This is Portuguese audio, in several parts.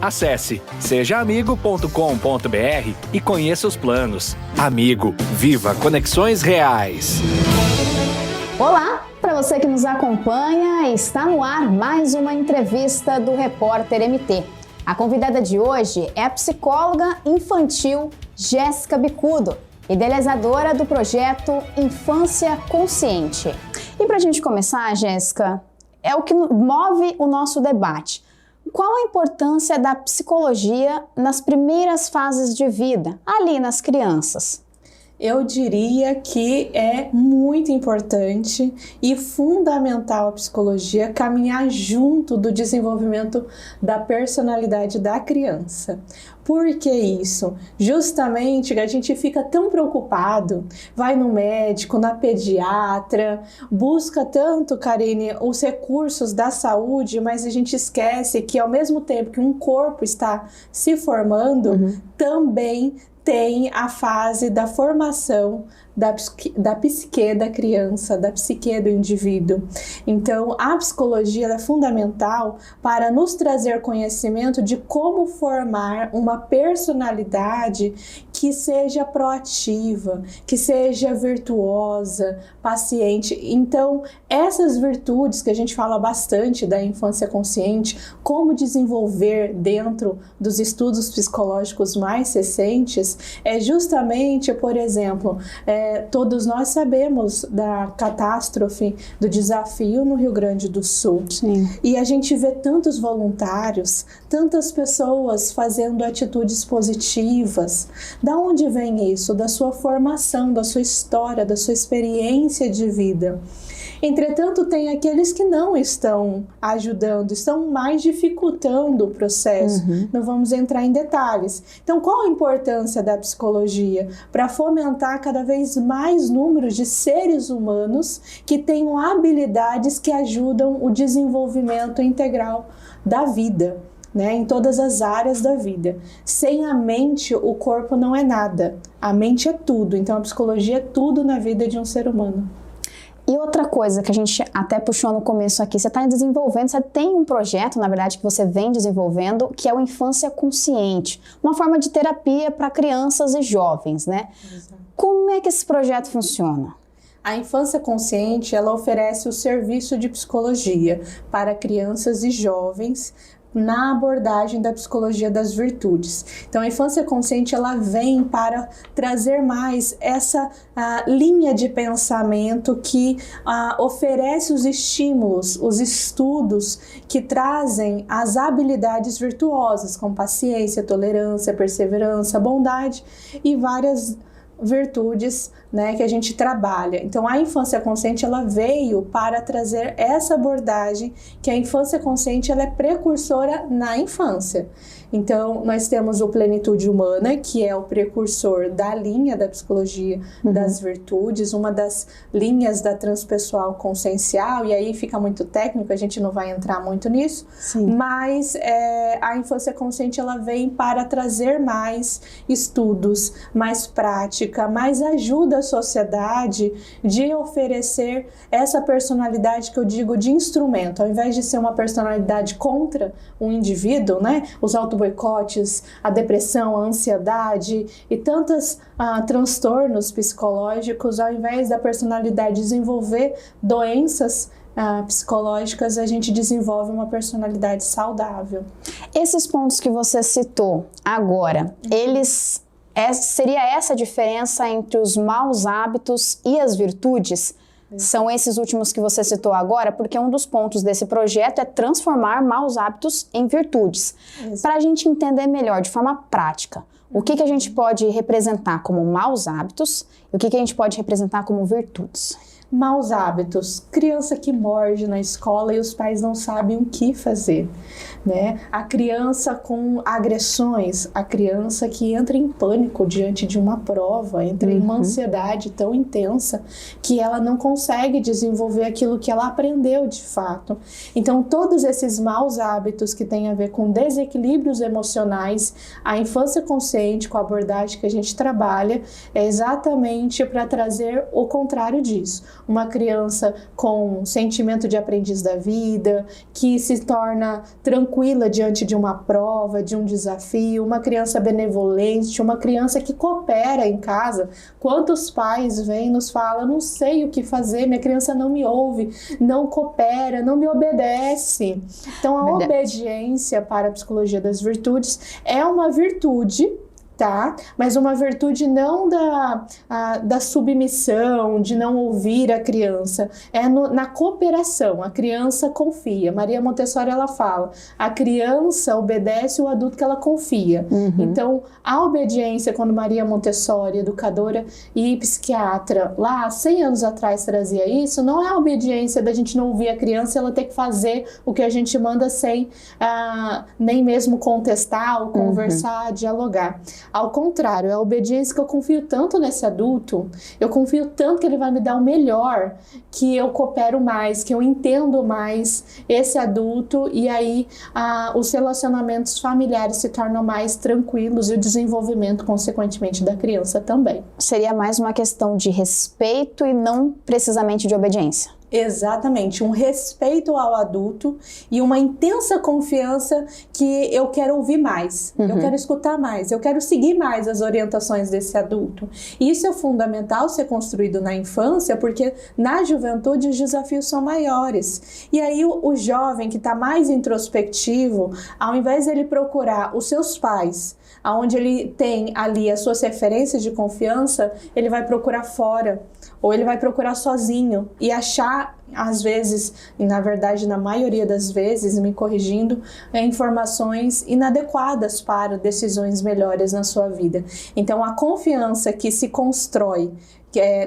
Acesse sejaamigo.com.br e conheça os planos. Amigo, viva conexões reais. Olá, para você que nos acompanha, está no ar mais uma entrevista do Repórter MT. A convidada de hoje é a psicóloga infantil Jéssica Bicudo, idealizadora do projeto Infância Consciente. E para a gente começar, Jéssica, é o que move o nosso debate. Qual a importância da psicologia nas primeiras fases de vida, ali nas crianças? Eu diria que é muito importante e fundamental a psicologia caminhar junto do desenvolvimento da personalidade da criança. Por que isso? Justamente a gente fica tão preocupado, vai no médico, na pediatra, busca tanto, Karine, os recursos da saúde, mas a gente esquece que ao mesmo tempo que um corpo está se formando, também tem a fase da formação da psique da criança, da psique do indivíduo. Então, a psicologia é fundamental para nos trazer conhecimento de como formar uma personalidade que seja proativa, que seja virtuosa, paciente. Então, essas virtudes que a gente fala bastante da infância consciente, como desenvolver dentro dos estudos psicológicos mais recentes, é justamente, por exemplo, todos nós sabemos da catástrofe, do desafio no Rio Grande do Sul. Sim. E a gente vê tantos voluntários, tantas pessoas fazendo atitudes positivas. Da onde vem isso? Da sua formação, da sua história, da sua experiência de vida. Entretanto, tem aqueles que não estão ajudando, estão mais dificultando o processo. Não vamos entrar em detalhes. Então, qual a importância da psicologia? Para fomentar cada vez mais números de seres humanos que tenham habilidades que ajudam o desenvolvimento integral da vida, né, em todas as áreas da vida. Sem a mente, o corpo não é nada. A mente é tudo. Então, a psicologia é tudo na vida de um ser humano. E outra coisa que a gente até puxou no começo aqui, você está desenvolvendo, você tem um projeto, na verdade, que você vem desenvolvendo, que é o Infância Consciente, uma forma de terapia para crianças e jovens, né? Exato. Como é que esse projeto funciona? A Infância Consciente, ela oferece o serviço de psicologia para crianças e jovens, na abordagem da psicologia das virtudes. Então, a infância consciente, ela vem para trazer mais essa linha de pensamento que oferece os estímulos, os estudos que trazem as habilidades virtuosas, como paciência, tolerância, perseverança, bondade e várias virtudes, né, que a gente trabalha. Então, a infância consciente, ela veio para trazer essa abordagem, que a infância consciente, ela é precursora na infância. Então, nós temos o Plenitude Humana, que é o precursor da linha da psicologia das virtudes, uma das linhas da transpessoal consciencial, e aí fica muito técnico, a gente não vai entrar muito nisso. Sim. Mas a infância consciente, ela vem para trazer mais estudos, mais prática, mais ajuda à sociedade de oferecer essa personalidade que eu digo de instrumento, ao invés de ser uma personalidade contra um indivíduo, né, os boicotes, a depressão, a ansiedade e tantos transtornos psicológicos, ao invés da personalidade desenvolver doenças psicológicas, a gente desenvolve uma personalidade saudável. Esses pontos que você citou agora, seria essa a diferença entre os maus hábitos e as virtudes? São esses últimos que você citou agora, porque um dos pontos desse projeto é transformar maus hábitos em virtudes. Para a gente entender melhor, de forma prática, o que a gente pode representar como maus hábitos e o que a gente pode representar como virtudes? Maus hábitos, criança que morde na escola e os pais não sabem o que fazer, né? A criança com agressões, a criança que entra em pânico diante de uma prova, entra em uma ansiedade tão intensa que ela não consegue desenvolver aquilo que ela aprendeu de fato. Então, todos esses maus hábitos que têm a ver com desequilíbrios emocionais, a infância consciente, com a abordagem que a gente trabalha, é exatamente para trazer o contrário disso. uma criança com sentimento de aprendiz da vida, que se torna tranquila diante de uma prova, de um desafio, uma criança benevolente, uma criança que coopera em casa. Quantos pais vêm e nos falam, não sei o que fazer, minha criança não me ouve, não coopera, não me obedece. Então a obediência para a psicologia das virtudes é uma virtude, tá? Mas uma virtude não da submissão, de não ouvir a criança, na cooperação. A criança confia. Maria Montessori, ela fala, a criança obedece o adulto que ela confia. Então, a obediência, quando Maria Montessori, educadora e psiquiatra, lá 100 anos atrás trazia isso, não é a obediência da gente não ouvir a criança, ela ter que fazer o que a gente manda sem nem mesmo contestar ou conversar, dialogar. Ao contrário, é a obediência que eu confio tanto nesse adulto, eu confio tanto que ele vai me dar o melhor, que eu coopero mais, que eu entendo mais esse adulto, e aí os relacionamentos familiares se tornam mais tranquilos e o desenvolvimento, consequentemente, da criança também. Seria mais uma questão de respeito e não precisamente de obediência. Exatamente, um respeito ao adulto e uma intensa confiança que eu quero ouvir mais, eu quero escutar mais, eu quero seguir mais as orientações desse adulto. E isso é fundamental ser construído na infância, porque na juventude os desafios são maiores. E aí o jovem que está mais introspectivo, ao invés de ele procurar os seus pais, onde ele tem ali as suas referências de confiança, ele vai procurar fora, ou ele vai procurar sozinho e achar, às vezes, e na verdade na maioria das vezes, me corrigindo, informações inadequadas para decisões melhores na sua vida. Então a confiança que se constrói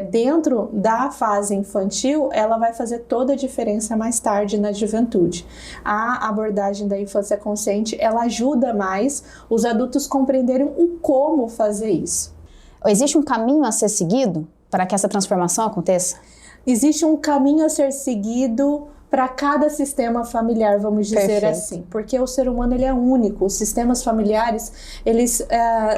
dentro da fase infantil, ela vai fazer toda a diferença mais tarde na juventude. A abordagem da infância consciente, ela ajuda mais os adultos compreenderem o como fazer isso. Existe um caminho a ser seguido para que essa transformação aconteça? Existe um caminho a ser seguido para cada sistema familiar, vamos dizer assim, porque o ser humano ele é único. Os sistemas familiares, eles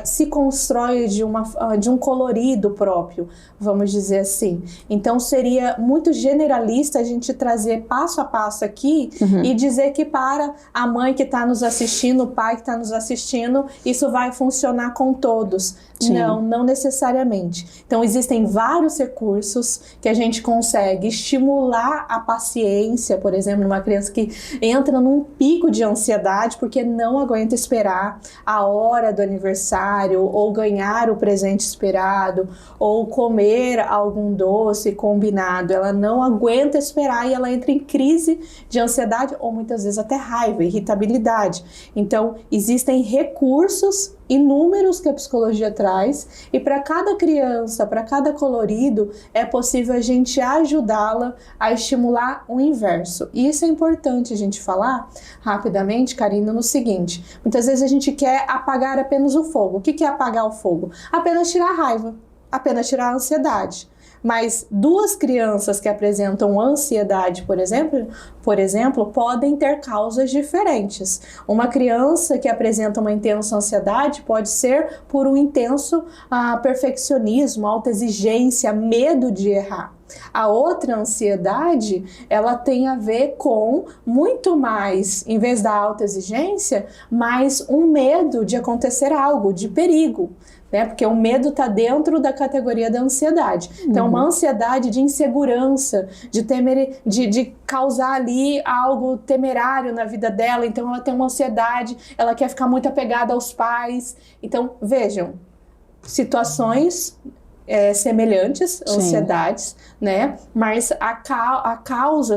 se constroem de um colorido próprio, vamos dizer assim. Então seria muito generalista a gente trazer passo a passo aqui e dizer que para a mãe que está nos assistindo, o pai que está nos assistindo, isso vai funcionar com todos. Sim. Não necessariamente. Então existem vários recursos que a gente consegue estimular a paciência, por exemplo, numa criança que entra num pico de ansiedade porque não aguenta esperar a hora do aniversário, ou ganhar o presente esperado, ou comer algum doce combinado. Ela não aguenta esperar e ela entra em crise de ansiedade, ou muitas vezes até raiva, irritabilidade. Então existem recursos inúmeros que a psicologia traz, e para cada criança, para cada colorido, é possível a gente ajudá-la a estimular o inverso. E isso é importante a gente falar rapidamente, Karina, no seguinte: muitas vezes a gente quer apagar apenas o fogo. O que é apagar o fogo? Apenas tirar a raiva, apenas tirar a ansiedade. Mas duas crianças que apresentam ansiedade, por exemplo, podem ter causas diferentes. Uma criança que apresenta uma intensa ansiedade pode ser por um intenso perfeccionismo, autoexigência, medo de errar. A outra ansiedade, ela tem a ver com muito mais, em vez da autoexigência, mais um medo de acontecer algo, de perigo. Né? Porque o medo está dentro da categoria da ansiedade. Então, uma ansiedade de insegurança, de causar ali algo temerário na vida dela. Então, ela tem uma ansiedade, ela quer ficar muito apegada aos pais. Então, vejam, situações semelhantes, ansiedades, né? Mas a causa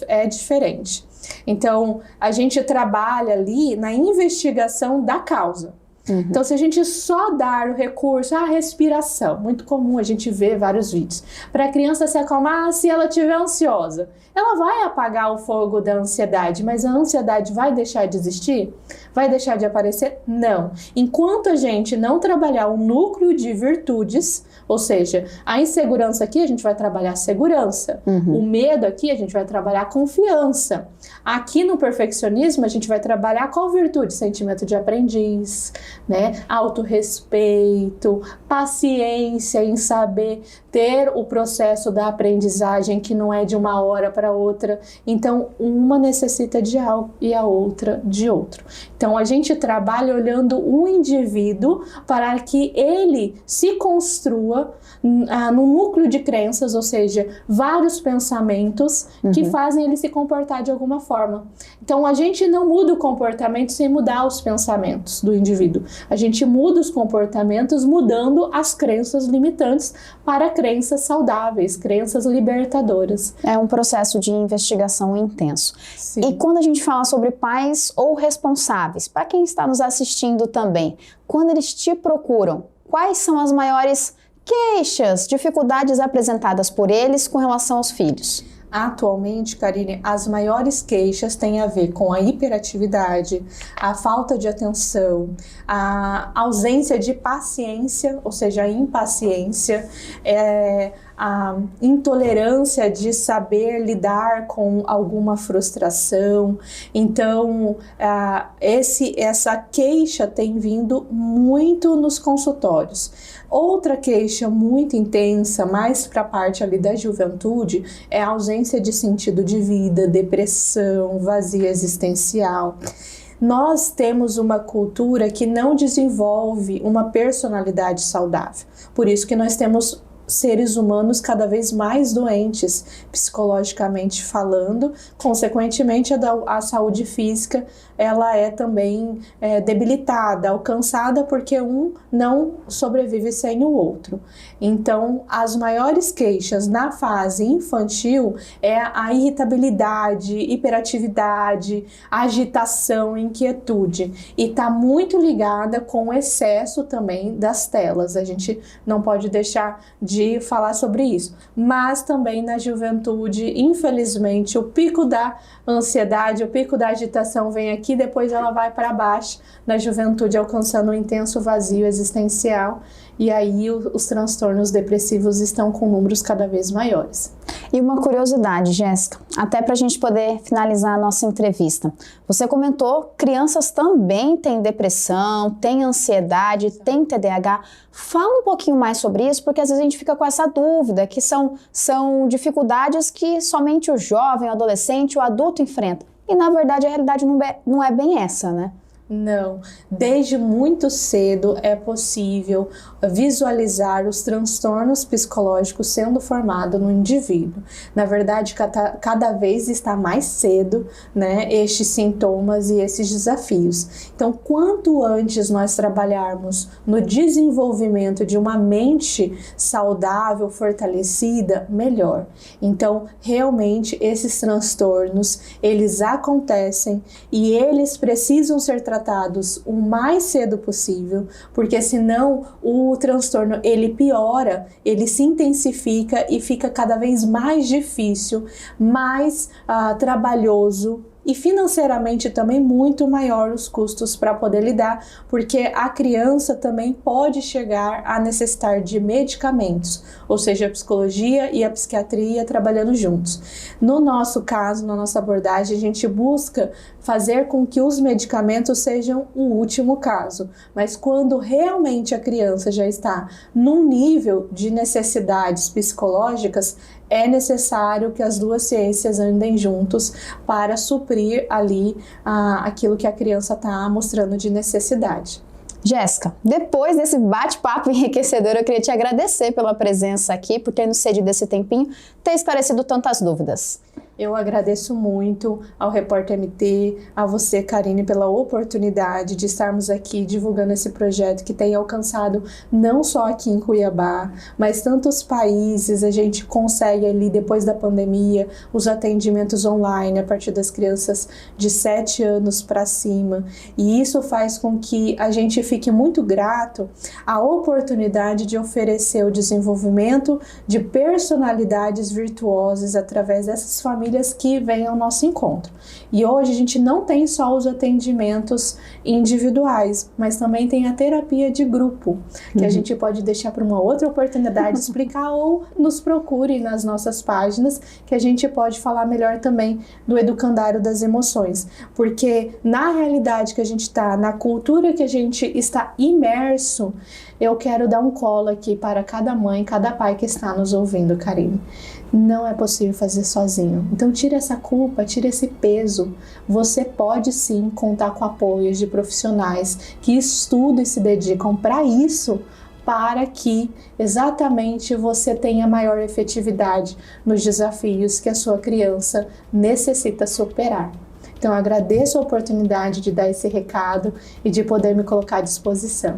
é diferente. Então, a gente trabalha ali na investigação da causa. Então, se a gente só dar o recurso à respiração, muito comum a gente ver vários vídeos, para a criança se acalmar se ela estiver ansiosa, ela vai apagar o fogo da ansiedade, mas a ansiedade vai deixar de existir? Vai deixar de aparecer? Não. Enquanto a gente não trabalhar o núcleo de virtudes, ou seja, a insegurança aqui a gente vai trabalhar a segurança, o medo aqui a gente vai trabalhar a confiança. Aqui no perfeccionismo a gente vai trabalhar qual virtude? Sentimento de aprendiz, né? Autorrespeito, paciência em saber ter o processo da aprendizagem que não é de uma hora para outra. Então, uma necessita de algo e a outra de outro. Então, a gente trabalha olhando um indivíduo para que ele se construa num núcleo de crenças, ou seja, vários pensamentos que fazem ele se comportar de alguma forma. Então, a gente não muda o comportamento sem mudar os pensamentos do indivíduo. A gente muda os comportamentos mudando as crenças limitantes para crenças saudáveis, crenças libertadoras. É um processo de investigação intenso. Sim. E quando a gente fala sobre pais ou responsáveis, para quem está nos assistindo também, quando eles te procuram, quais são as maiores queixas, dificuldades apresentadas por eles com relação aos filhos? Atualmente, Karine, as maiores queixas têm a ver com a hiperatividade, a falta de atenção, a ausência de paciência, ou seja, a impaciência, a intolerância de saber lidar com alguma frustração. Então, essa queixa tem vindo muito nos consultórios. Outra queixa muito intensa, mais para a parte ali da juventude, é a ausência de sentido de vida, depressão, vazio existencial. Nós temos uma cultura que não desenvolve uma personalidade saudável. Por isso que nós temos seres humanos cada vez mais doentes, psicologicamente falando. Consequentemente, a saúde física ela é também debilitada, alcançada, porque um não sobrevive sem o outro. Então, as maiores queixas na fase infantil é a irritabilidade, hiperatividade, agitação, inquietude. E está muito ligada com o excesso também das telas. A gente não pode deixar de falar sobre isso. Mas também na juventude, infelizmente, o pico da ansiedade, o pico da agitação vem aqui, depois ela vai para baixo na juventude, alcançando um intenso vazio existencial, e aí os transtornos depressivos estão com números cada vez maiores. E uma curiosidade, Jéssica, até para a gente poder finalizar a nossa entrevista. Você comentou, crianças também têm depressão, têm ansiedade, têm TDAH. Fala um pouquinho mais sobre isso, porque às vezes a gente fica com essa dúvida, que são dificuldades que somente o jovem, o adolescente, o adulto enfrenta. E na verdade a realidade não é bem essa, né? Não, desde muito cedo é possível visualizar os transtornos psicológicos sendo formados no indivíduo. Na verdade, cada vez está mais cedo, né, estes sintomas e esses desafios. Então, quanto antes nós trabalharmos no desenvolvimento de uma mente saudável, fortalecida, melhor. Então, realmente, esses transtornos, eles acontecem e eles precisam ser tratados o mais cedo possível, porque senão o transtorno ele piora, ele se intensifica e fica cada vez mais difícil, mais trabalhoso e financeiramente também muito maior os custos para poder lidar, porque a criança também pode chegar a necessitar de medicamentos, ou seja, a psicologia e a psiquiatria trabalhando juntos. No nosso caso, na nossa abordagem, a gente busca fazer com que os medicamentos sejam o último caso, mas quando realmente a criança já está num nível de necessidades psicológicas, é necessário que as duas ciências andem juntos para suprir ali aquilo que a criança está mostrando de necessidade. Jéssica, depois desse bate-papo enriquecedor, eu queria te agradecer pela presença aqui, por ter nos cedido esse tempinho, ter esclarecido tantas dúvidas. Eu agradeço muito ao Repórter MT, a você, Karine, pela oportunidade de estarmos aqui divulgando esse projeto que tem alcançado não só aqui em Cuiabá, mas tantos países. A gente consegue ali, depois da pandemia, os atendimentos online a partir das crianças de 7 anos para cima. E isso faz com que a gente fique muito grato à oportunidade de oferecer o desenvolvimento de personalidades virtuosas através dessas famílias que vêm ao nosso encontro. E hoje a gente não tem só os atendimentos individuais, mas também tem a terapia de grupo, que a gente pode deixar para uma outra oportunidade de explicar, ou nos procure nas nossas páginas, que a gente pode falar melhor também do Educandário das Emoções. Porque na realidade que a gente está, na cultura que a gente está imerso, eu quero dar um colo aqui para cada mãe, cada pai que está nos ouvindo, Karine. Não é possível fazer sozinho. Então tira essa culpa, tira esse peso. Você pode sim contar com apoios de profissionais que estudam e se dedicam para isso, para que exatamente você tenha maior efetividade nos desafios que a sua criança necessita superar. Então eu agradeço a oportunidade de dar esse recado e de poder me colocar à disposição.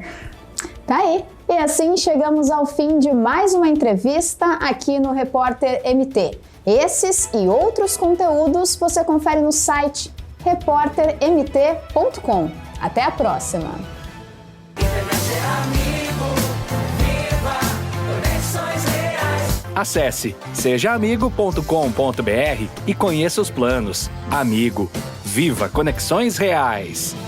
Tá aí. E assim chegamos ao fim de mais uma entrevista aqui no Repórter MT. Esses e outros conteúdos você confere no site repórtermt.com. Até a próxima! Acesse sejaamigo.com.br e conheça os planos. Amigo, viva Conexões Reais!